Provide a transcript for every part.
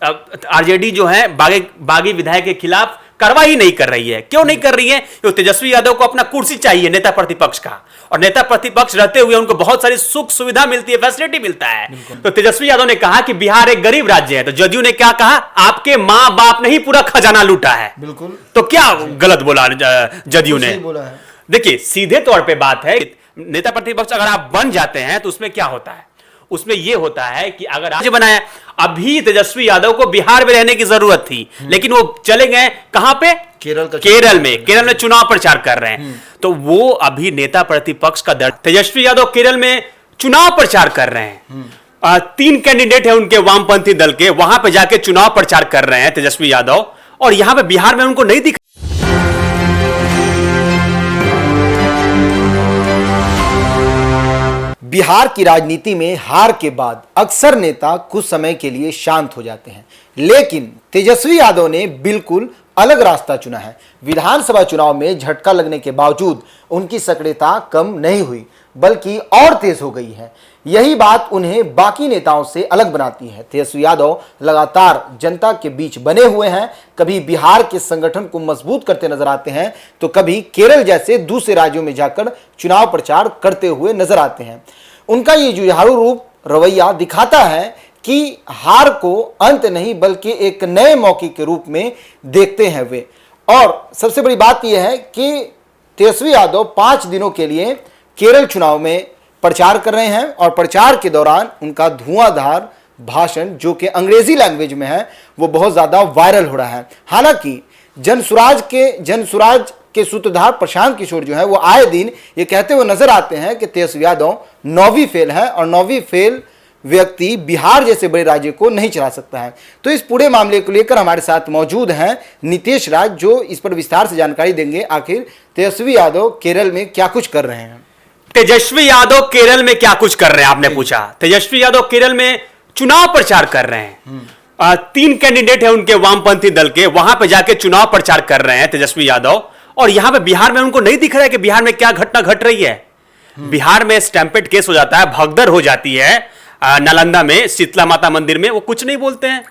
RJD जो है बागी विधायक के खिलाफ कार्रवाई नहीं कर रही है। क्यों नहीं कर रही है? तो तेजस्वी यादव को अपना कुर्सी चाहिए नेता प्रतिपक्ष का, और नेता प्रतिपक्ष रहते हुए उनको बहुत सारी सुख सुविधा मिलती है, फैसिलिटी मिलता है। तो तेजस्वी यादव ने कहा कि बिहार एक गरीब राज्य है, तो जदयू ने क्या कहा? आपके मां बाप ने ही पूरा खजाना लूटा है। बिल्कुल। तो क्या गलत बोला जदयू ने? बोला है। देखिए, सीधे तौर पे बात है, नेता प्रतिपक्ष अगर आप बन जाते हैं तो उसमें क्या होता है? उसमें यह होता है कि अगर राज्य बनाया, अभी तेजस्वी यादव को बिहार में रहने की जरूरत थी, लेकिन वो चले गए कहां पे? केरल में चुनाव प्रचार कर रहे हैं। तो वो अभी नेता प्रतिपक्ष का दर्द, तेजस्वी यादव केरल में चुनाव प्रचार कर रहे हैं। 3 कैंडिडेट है उनके वामपंथी दल के, वहां पे जाके चुनाव प्रचार कर रहे हैं तेजस्वी यादव, और यहां पे बिहार में उनको नहीं दिख। बिहार की राजनीति में हार के बाद अक्सर नेता कुछ समय के लिए शांत हो जाते हैं, लेकिन तेजस्वी यादव ने बिल्कुल अलग रास्ता चुना है। विधानसभा चुनाव में झटका लगने के बावजूद उनकी सक्रियता कम नहीं हुई, बल्कि और तेज हो गई है। यही बात उन्हें बाकी नेताओं से अलग बनाती है। तेजस्वी यादव लगातार जनता के बीच बने हुए हैं, कभी बिहार के संगठन को मजबूत करते नजर आते हैं, तो कभी केरल जैसे दूसरे राज्यों में जाकर चुनाव प्रचार करते हुए नजर आते हैं। उनका ये जुझारू रूप रवैया दिखाता है कि हार को अंत नहीं बल्कि एक नए मौके के रूप में देखते हैं वे। और सबसे बड़ी बात यह है कि तेजस्वी यादव 5 दिनों के लिए केरल चुनाव में प्रचार कर रहे हैं, और प्रचार के दौरान उनका धुआंधार भाषण जो कि अंग्रेजी लैंग्वेज में है वो बहुत ज़्यादा वायरल हो रहा है। हालांकि जनसुराज के सूत्रधार प्रशांत किशोर जो है वो आए दिन ये कहते हुए नजर आते हैं कि तेजस्वी यादव 9वीं फेल है, और 9वीं फेल व्यक्ति बिहार जैसे बड़े राज्य को नहीं चला सकता है। तो इस पूरे मामले को लेकर हमारे साथ मौजूद हैं नीतीश राज, जो इस पर विस्तार से जानकारी देंगे। आखिर तेजस्वी यादव केरल में क्या कुछ कर रहे हैं? तेजस्वी यादव केरल में क्या कुछ कर रहे हैं, आपने पूछा। तेजस्वी यादव केरल में चुनाव प्रचार कर रहे हैं। 3 कैंडिडेट है उनके वामपंथी दल के, वहां पे जाके चुनाव प्रचार कर रहे हैं तेजस्वी यादव, और यहां पे बिहार में उनको नहीं दिख रहा है कि बिहार में क्या घटना घट रही है। बिहार में स्टैंपेड केस हो जाता है, भगदड़ हो जाती है नालंदा में, शीतला माता मंदिर में, वो कुछ नहीं बोलते हैं।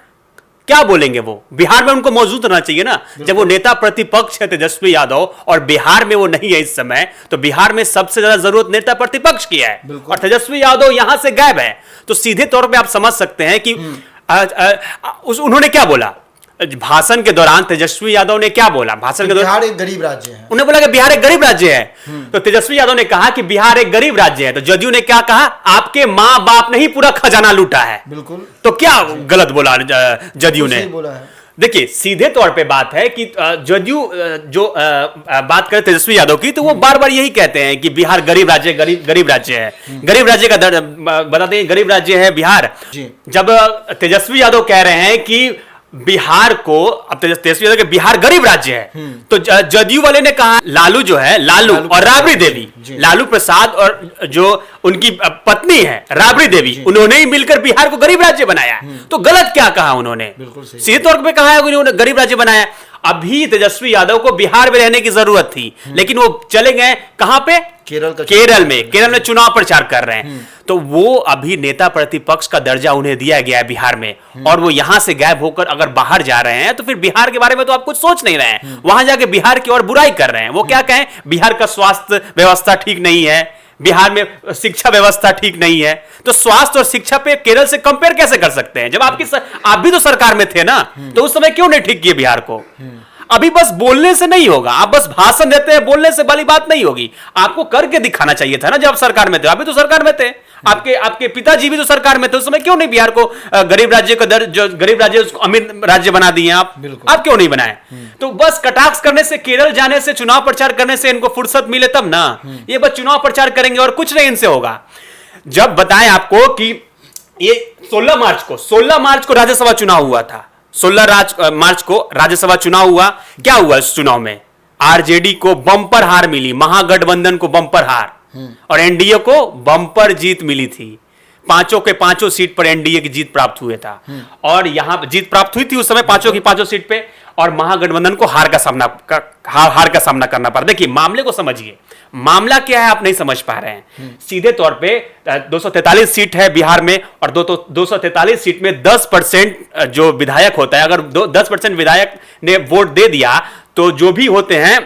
क्या बोलेंगे वो? बिहार में उनको मौजूद रहना चाहिए ना। जब वो नेता प्रतिपक्ष है तेजस्वी यादव और बिहार में वो नहीं है इस समय, तो बिहार में सबसे ज्यादा जरूरत नेता प्रतिपक्ष की है, और तेजस्वी यादव यहां से गायब है। तो सीधे तौर पे आप समझ सकते हैं कि उन्होंने क्या बोला भाषण के दौरान। तेजस्वी यादव ने क्या बोला भाषण के दौरान? बिहार एक गरीब राज्य है। उन्होंने बोला कि बिहार एक गरीब राज्य है। तो तेजस्वी यादव ने कहा कि बिहार एक गरीब राज्य है, तो जदयू ने क्या कहा? आपके मां बाप ने ही पूरा खजाना लूटा है। बिल्कुल। तो क्या गलत बोला जदयू ने? बोला है। देखिए, सीधे तौर पे बात है कि जदयू जो बात करे तेजस्वी यादव की, तो वो बार बार यही कहते हैं कि बिहार गरीब राज्य, गरीब राज्य है। गरीब राज्य का बताते हैं, गरीब राज्य है बिहार। जब तेजस्वी यादव कह रहे हैं कि बिहार को, अब तेजस्वी यादव के बिहार गरीब राज्य है, तो जदयू वाले ने कहा, लालू जो है, लालू और राबड़ी देवी, लालू प्रसाद और जो उनकी पत्नी है राबड़ी देवी, उन्होंने ही मिलकर बिहार को गरीब राज्य बनाया। तो गलत क्या कहा उन्होंने? सीधे तौर पे कहा है उन्होंने गरीब राज्य बनाया। अभी तेजस्वी यादव को बिहार में रहने की जरूरत थी, लेकिन वो चले गए कहां पे? केरल में चुनाव प्रचार कर रहे हैं। तो वो अभी नेता प्रतिपक्ष का दर्जा उन्हें दिया गया है बिहार में, और वो यहां से गायब होकर अगर बाहर जा रहे हैं, तो फिर बिहार के बारे में तो आप कुछ सोच नहीं रहे हैं। वहां जाके बिहार की और बुराई कर रहे हैं। वो क्या कहें? बिहार का स्वास्थ्य व्यवस्था ठीक नहीं है, बिहार में शिक्षा व्यवस्था ठीक नहीं है। तो स्वास्थ्य और शिक्षा पे केरल से कंपेयर कैसे कर सकते हैं? जब आप भी तो सरकार में थे ना, तो उस समय क्यों नहीं ठीक किए बिहार को? अभी बस बोलने से नहीं होगा, आप बस भाषण देते हैं, बोलने से वाली बात नहीं होगी, आपको करके दिखाना चाहिए था ना। जब आप सरकार में थे, अभी तो सरकार में थे, आपके पिताजी भी तो सरकार में थे, उस समय क्यों नहीं बिहार को गरीब राज्य का जो गरीब राज्य उसको अमीर राज्य बना दिए आप क्यों नहीं बनाए? तो बस कटाक्ष करने से, केरल जाने से, चुनाव प्रचार करने से इनको फुर्सत मिले तब ना। ये बस चुनाव प्रचार करेंगे और कुछ नहीं इनसे होगा। जब बताएं आपको कि ये 16 मार्च को राज्यसभा चुनाव हुआ था, 16 मार्च को राज्यसभा चुनाव हुआ। क्या हुआ इस चुनाव में? आरजेडी को बम्पर हार मिली, महागठबंधन को बम्पर हार, और एनडीए को बम्पर जीत मिली थी। 5 के 5 सीट पर एनडीए की जीत प्राप्त हुए था, और यहां जीत प्राप्त हुई थी उस समय 5 की 5 सीट पे, और महागठबंधन को हार का सामना करना पड़ा। देखिए, मामले को समझिए। मामला क्या है आप नहीं समझ पा रहे हैं। सीधे तौर पे 243 सीट है बिहार में और 243 सीट में 10% जो विधायक होता है, अगर 10% विधायक ने वोट दे दिया तो जो भी होते हैं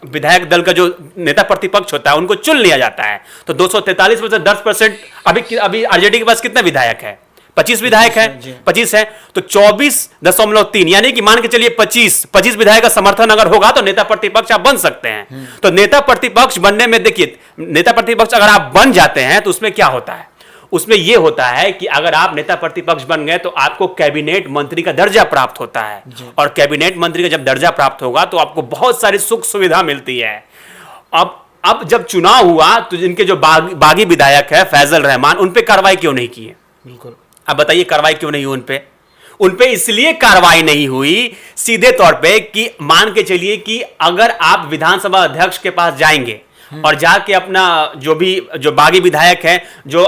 विधायक दल का जो नेता प्रतिपक्ष होता है उनको चुन लिया जाता है। तो 243 में से 10%, अभी आरजेडी के पास कितना विधायक है? 25 विधायक है, 25 है तो 24.3 यानी कि मान के चलिए 25 विधायक का समर्थन अगर होगा तो नेता प्रतिपक्ष आप बन सकते हैं। तो नेता प्रतिपक्ष बनने में देखिए, नेता प्रतिपक्ष अगर आप बन जाते हैं तो उसमें क्या होता है? उसमें यह होता है कि अगर आप नेता प्रतिपक्ष बन गए तो आपको कैबिनेट मंत्री का दर्जा प्राप्त होता है, और कैबिनेट मंत्री का जब दर्जा प्राप्त होगा तो आपको बहुत सारी सुख सुविधा मिलती है। अब जब चुनाव हुआ तो जिनके जो बागी विधायक है फैजल रहमान, उन पे कार्रवाई क्यों नहीं की है? बिल्कुल, अब बताइए कार्रवाई क्यों नहीं हुई उन पे इसलिए कार्रवाई नहीं हुई सीधे तौर पे कि मान के चलिए कि अगर आप विधानसभा अध्यक्ष के पास जाएंगे और जाके अपना जो बागी विधायक है, जो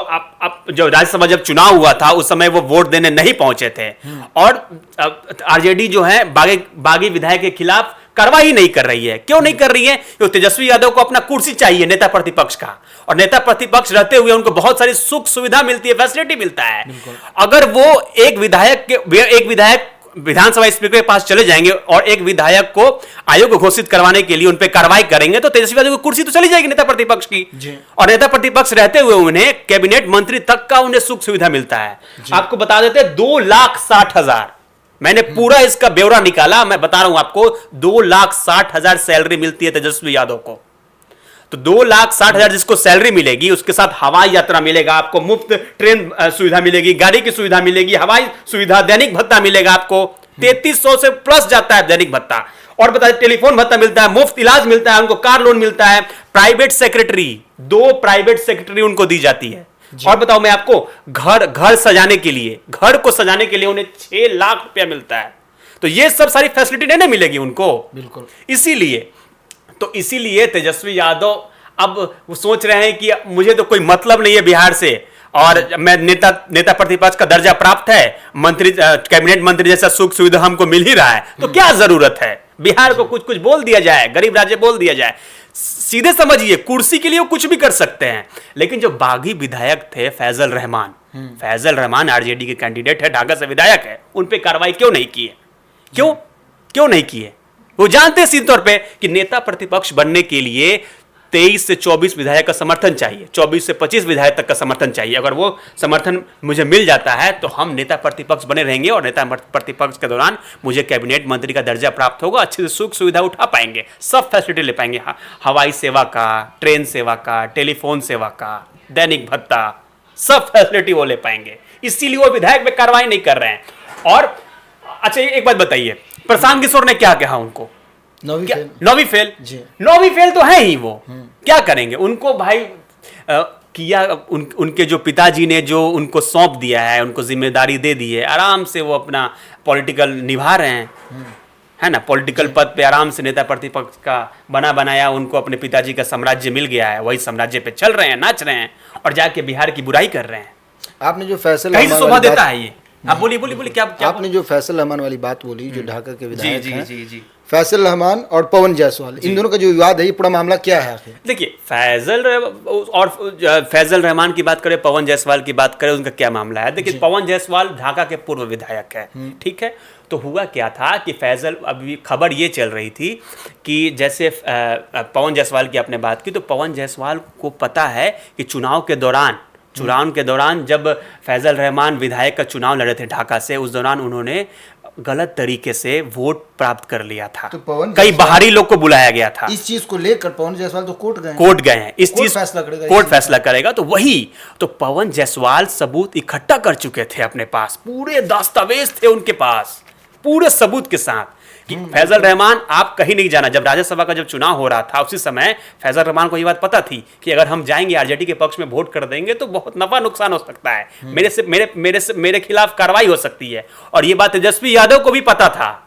राज्यसभा जब चुनाव हुआ था उस समय वो वोट देने नहीं पहुंचे थे और आरजेडी जो है बागी विधायक के खिलाफ कार्रवाई नहीं कर रही है। क्यों नहीं कर रही है? क्योंकि तेजस्वी यादव को अपना कुर्सी चाहिए नेता प्रतिपक्ष का, और नेता प्रतिपक्ष रहते हुए उनको बहुत सारी सुख सुविधा मिलती है, फैसिलिटी मिलता है। अगर वो एक विधायक विधानसभा स्पीकर के पास चले जाएंगे और एक विधायक को आयोग घोषित करवाने के लिए उन पे कार्रवाई करेंगे तो तेजस्वी यादव की कुर्सी तो चली जाएगी नेता प्रतिपक्ष की, और नेता प्रतिपक्ष रहते हुए उन्हें कैबिनेट मंत्री तक का उन्हें सुख सुविधा मिलता है। आपको बता देते 2,60,000, मैंने पूरा इसका ब्यौरा निकाला, मैं बता रहा हूं आपको 2,60,000 सैलरी मिलती है तेजस्वी यादव को। तो 2,60,000 जिसको सैलरी मिलेगी उसके साथ हवाई यात्रा मिलेगा, आपको मुफ्त ट्रेन सुविधा मिलेगी, गाड़ी की सुविधा मिलेगी, हवाई सुविधा, दैनिक भत्ता मिलेगा आपको 3300 से प्लस जाता है दैनिक भत्ता, और बता दें टेलीफोन भत्ता मिलता है, मुफ्त इलाज मिलता है, उनको कार लोन मिलता है, प्राइवेट सेक्रेटरी 2 प्राइवेट सेक्रेटरी उनको दी जाती है। और बताओ मैं आपको घर सजाने के लिए, घर को सजाने के लिए उन्हें 6 लाख रुपया मिलता है। तो ये सब सारी फैसिलिटी नहीं मिलेगी उनको। बिल्कुल, इसीलिए तेजस्वी यादव अब वो सोच रहे हैं कि मुझे तो कोई मतलब नहीं है बिहार से, और मैं नेता प्रतिपक्ष का दर्जा प्राप्त है, मंत्री कैबिनेट मंत्री जैसा सुख सुविधा हमको मिल ही रहा है, तो क्या जरूरत है बिहार को कुछ बोल दिया जाए, गरीब राज्य बोल दिया जाए। सीधे समझिए, कुर्सी के लिए वो कुछ भी कर सकते हैं। लेकिन जो बागी विधायक थे फैजल रहमान आरजेडी के कैंडिडेट है, ढाका से विधायक है, उन पे कार्रवाई क्यों नहीं की है? क्यों नहीं की है? वो जानते हैं सीधे तौर पे कि नेता प्रतिपक्ष बनने के लिए 23 से 24 विधायक का समर्थन चाहिए, 24 से 25 विधायक तक का समर्थन चाहिए। अगर वो समर्थन मुझे मिल जाता है तो हम नेता प्रतिपक्ष बने रहेंगे, और नेता प्रतिपक्ष के दौरान मुझे कैबिनेट मंत्री का दर्जा प्राप्त होगा, अच्छे से सुख सुविधा उठा पाएंगे, सब फैसिलिटी ले पाएंगे, हवाई सेवा का, ट्रेन सेवा का, टेलीफोन सेवा का, दैनिक भत्ता, सब फैसिलिटी वो ले पाएंगे। इसीलिए वो विधायक पे कार्रवाई नहीं कर रहे हैं। और अच्छा एक बात बताइए, प्रशांत किशोर ने क्या कहा उनको? 9वीं फेल तो है ही, वो क्या करेंगे? उनको भाई किया उनके जो पिताजी ने जो उनको सौंप दिया है, उनको जिम्मेदारी दे दी है, आराम से वो अपना पॉलिटिकल निभा रहे हैं, है ना। पॉलिटिकल पद पे आराम से नेता प्रतिपक्ष का बनाया, उनको अपने पिताजी का साम्राज्य मिल गया है, वही साम्राज्य पे चल रहे हैं, नाच रहे हैं, और जाके बिहार की बुराई कर रहे हैं। आपने जो फैसल कहीं से शोभा देता है ये। आप बोलिए क्या आपने जो फैसल रहमान वाली बात बोली, जो ढाका के विधायक हैं, फैसल रहमान और पवन जायसवाल, इन दोनों का जो विवाद है, ये पूरा मामला क्या है आखिर? देखिए, फैजल रहमान की बात करें, पवन जायसवाल की बात करें, उनका क्या मामला है? देखिए, पवन जायसवाल ढाका के पूर्व विधायक है, ठीक है। तो हुआ क्या था कि फैजल, अभी खबर ये चल रही थी कि जैसे पवन जायसवाल की आपने बात की, तो पवन जायसवाल को पता है कि चुनाव के दौरान जब फैजल रहमान विधायक का चुनाव लड़े थे ढाका से, उस दौरान उन्होंने गलत तरीके से वोट प्राप्त कर लिया था। तो कई बाहरी लोग को बुलाया गया था। इस चीज को लेकर पवन जायसवाल तो कोर्ट गए हैं। इस चीज कोर्ट फैसला करेगा। तो पवन जायसवाल सबूत इकट्ठा कर चुके थे अपने पास, पूरे दस्तावेज थे उनके पास, पूरे सबूत के साथ कि फैजल रहमान आप कहीं नहीं जाना। जब राज्यसभा का चुनाव हो रहा था, उसी समय फैजल रहमान को ये बात पता थी कि अगर हम जाएंगे आरजेडी के पक्ष में वोट कर देंगे तो बहुत नफा नुकसान हो सकता है, मेरे खिलाफ कार्रवाई हो सकती है। और ये बात तेजस्वी यादव को भी पता था,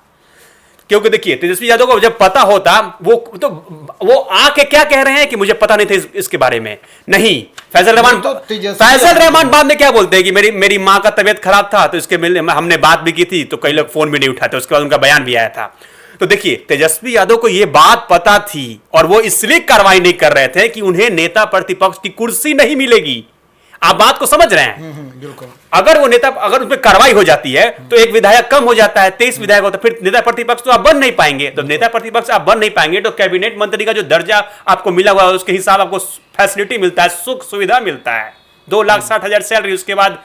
क्योंकि देखिए तेजस्वी यादव को जब पता होता, वो आके क्या कह रहे हैं कि मुझे पता नहीं था इसके बारे में। नहीं, फैजल रहमान बाद में क्या बोलते हैं कि मेरी माँ का तबीयत खराब था, तो इसके मिलने हमने बात भी की थी, तो कई लोग फोन भी नहीं उठाते, उसके बाद उनका बयान भी आया था। तो देखिए, तेजस्वी यादव को यह बात पता थी और वो इसलिए कार्रवाई नहीं कर रहे थे कि उन्हें नेता प्रतिपक्ष की कुर्सी नहीं मिलेगी। आप बात को समझ रहे हैं? बिल्कुल। अगर उस पर कार्रवाई हो जाती है तो एक विधायक कम हो जाता है, 23 विधायक होता है, फिर नेता प्रतिपक्ष तो आप बन नहीं पाएंगे। तो नेता प्रतिपक्ष आप बन नहीं पाएंगे तो कैबिनेट मंत्री का जो दर्जा आपको मिला हुआ है उसके हिसाब आपको फैसिलिटी मिलता है, सुख सुविधा मिलता है, 2,60,000 सैलरी, उसके बाद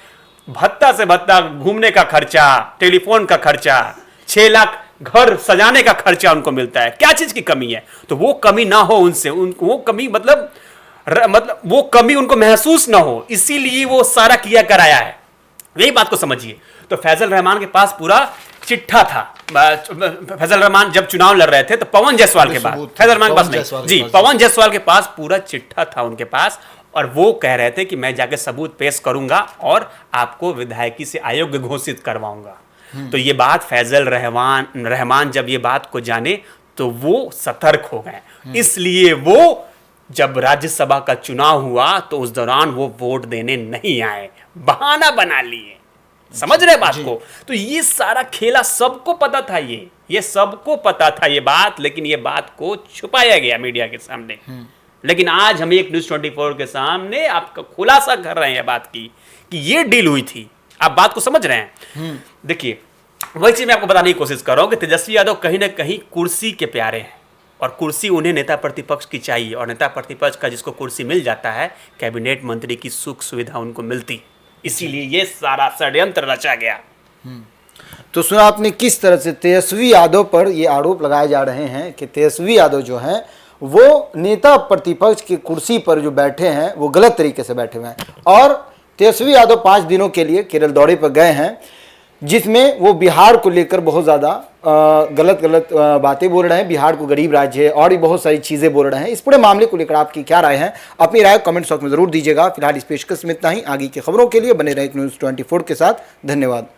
भत्ता से भत्ता, घूमने का खर्चा, टेलीफोन का खर्चा, 6 लाख घर सजाने का खर्चा उनको मिलता है। क्या चीज की कमी है? तो वो कमी ना हो उनसे, वो कमी मतलब वो कमी उनको महसूस ना हो, इसीलिए वो सारा किया कराया है। यही बात को समझिए। तो फैजल रहमान के पास पूरा चिट्ठा था। फैजल रहमान जब चुनाव लड़ रहे थे तो पवन जायसवाल के पास, फैजल रहमान के पास नहीं जी, पवन जायसवाल के पास पूरा चिट्ठा था उनके पास, और वो कह रहे थे कि मैं जाके सबूत पेश करूंगा और आपको विधायकी से अयोग्य घोषित करवाऊंगा। तो ये बात फैजल रहमान जब ये बात को जाने तो वो सतर्क हो गए। इसलिए वो जब राज्यसभा का चुनाव हुआ तो उस दौरान वो वोट देने नहीं आए, बहाना बना लिए। समझ रहे बात को? तो ये सारा खेला सबको पता था, ये सबको पता था ये बात, लेकिन ये बात को छुपाया गया मीडिया के सामने। लेकिन आज हम एक न्यूज़ 24 के सामने आपका खुलासा कर रहे हैं बात की कि ये डील हुई थी। आप बात को समझ रहे हैं? देखिए, वही चीज मैं आपको बताने की कोशिश कर रहा हूं कि तेजस्वी यादव कहीं ना कहीं कुर्सी के प्यारे हैं, और कुर्सी उन्हें नेता प्रतिपक्ष की चाहिए, और नेता प्रतिपक्ष का जिसको कुर्सी मिल जाता है, कैबिनेट मंत्री की सुख सुविधा उनको मिलती, इसीलिए ये सारा षड्यंत्र रचा गया। तो सुना आपने किस तरह से तेजस्वी यादव पर ये आरोप लगाए जा रहे हैं कि तेजस्वी यादव जो हैं वो नेता प्रतिपक्ष की कुर्सी पर जो बैठे हैं वो गलत तरीके से बैठे हुए हैं। और तेजस्वी यादव 5 दिनों के लिए केरल दौरे पर गए हैं, जिसमें वो बिहार को लेकर बहुत ज़्यादा गलत बातें बोल रहे हैं, बिहार को गरीब राज्य है और भी बहुत सारी चीज़ें बोल रहे हैं। इस पूरे मामले को लेकर आपकी क्या राय है? अपनी राय कमेंट बॉक्स में ज़रूर दीजिएगा। फिलहाल इस पेशकश में इतना ही। आगे की खबरों के लिए बने रहे न्यूज़ 24 के साथ। धन्यवाद।